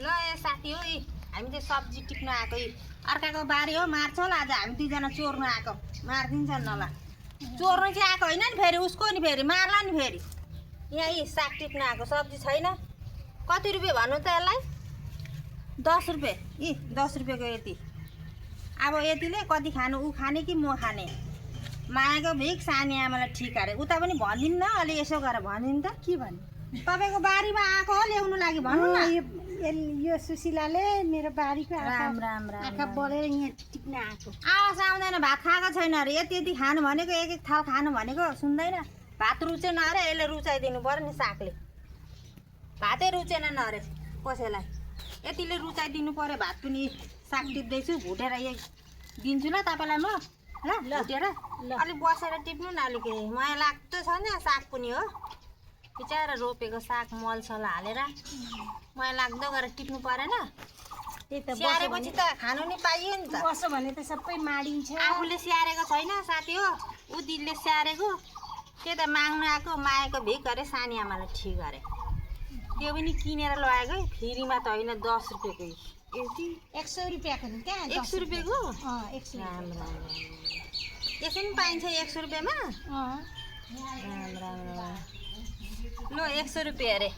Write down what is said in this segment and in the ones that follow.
ल ए साथी हो यी हामी चाहिँ सब्जी टिप्न आएको यी अर्काको बारी हो मार्छ होला आज हामी दुईजना चोर्नु आएको मारिदिन्छन् होला चोर्नु चाहिँ आएको होइन नि फेरि उसको नि फेरि मार्ला नि फेरि यहाँ यी साग टिप्न आएको सब्जी छैन कति रुपियाँ भन्नु त यसलाई 10 रुपियाँ यी 10 रुपियाँको यति अब यतिले कति खानु ऊ खाने कि म खाने मायाको भिख सानी आमालाई ठिक अरे उता पनि भनिदिनु न अलि यसो गरेर भनिदिनु त के भन्नु तपाईँको बारीमा आएको हो ल्याउनु लागि भन्नु न यो सुशीलाले मेरो बारीको राम राम राम आँखा बढेर यहाँ टिप्न आएको आवाज आउँदैन भात खाएको छैन अरे यति यति खानु भनेको एक एक थाल खानु भनेको सुन्दैन भात रुचेन अरे यसले रुचाइदिनु पर्यो नि सागले भातै रुचेन न अरे कसैलाई यतिले रुचाइदिनु पर्यो भात पनि साग टिप्दैछु भुटेर एक दिन्छु ल तपाईँलाई म ल भुटेर अलिक बसेर टिप्नु न अलिक माया लाग्दो छ नि साग पनि हो बिचारा रोपेको साग मलसल हालेर माया लाग्दो गरेर टिप्नु परेन त्यही त स्याहारेपछि त खानु नि पाइयो नि त बस्यो भने त सबै माडिन्छ आफूले स्याहारेको छैन साथी हो ऊ दिदीले स्याहारेको त्यो त माग्नु आएको मायाको भिख अरे सानी आमालाई ठिक अरे त्यो पनि किनेर लगाएको है फ्रीमा त होइन 10 रुपियाँको यति 100 रुपियाँको नि क्या 100 रुपियाँको 100 राम राम त्यसै पनि पाइन्छ 100 रुपियाँमा राम राम ल 100 रुपियाँ अरे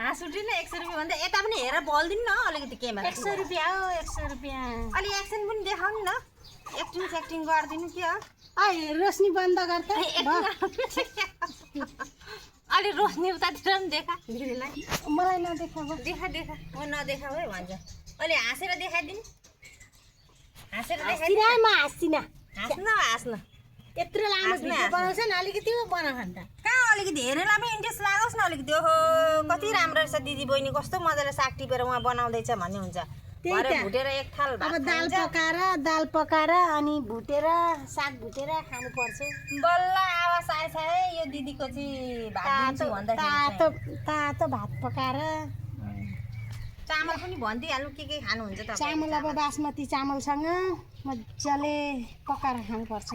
हाँस उठ्यो 100 रुपियाँ भन्दा यता पनि हेरेर बोलिदिनु न अलिकति केमा 100 रुपियाँ हो 100 रुपियाँ अलि एक्सन पनि देखाउनु न एक्टिङ सेक्टिङ गरिदिनु के हो रोशनी बन्द गर त अलि रोशनी उतातिर पनि देखा दिदीलाई मलाई नदेखा देखा देखा म नदेखाऊ है भन्छ अलि हाँसेर देखाइदिनु हाँसेर देखाइदिनु म हाँस्दिनँ हाँस्न यत्रो लामो भिडियो बनाउँछ नि अलिकति बनाउनु त कहाँ अलिकति हेरेलाई पनि इन्ट्रेस्ट लागोस् न अलिकति ओहो कति राम्रो रहेछ दिदी बहिनी कस्तो मजाले साग टिपेर उहाँ बनाउँदैछ भन्ने हुन्छ भरे भुटेर एक थाल अब दाल पकाएर अनि भुटेर साग भुटेर खानुपर्छ बल्ल आवाज आएछ है यो दिदीको चाहिँ भात दिन्छु भन्दाखेरि तातो भात पकाएर चामल पनि भनिदिइहाल्नु के खानुहुन्छ त चामल अब बासमती चामलसँग मजाले पकाएर खानुपर्छ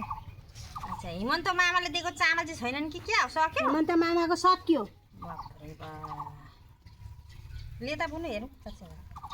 अच्छा हिमन्त मामाले दिएको चामल चाहिँ छैनन् कि क्या सक्यो हिमन्त मामाको सक्यो बाफ्रे बा ले त पुग्नु हेरौँ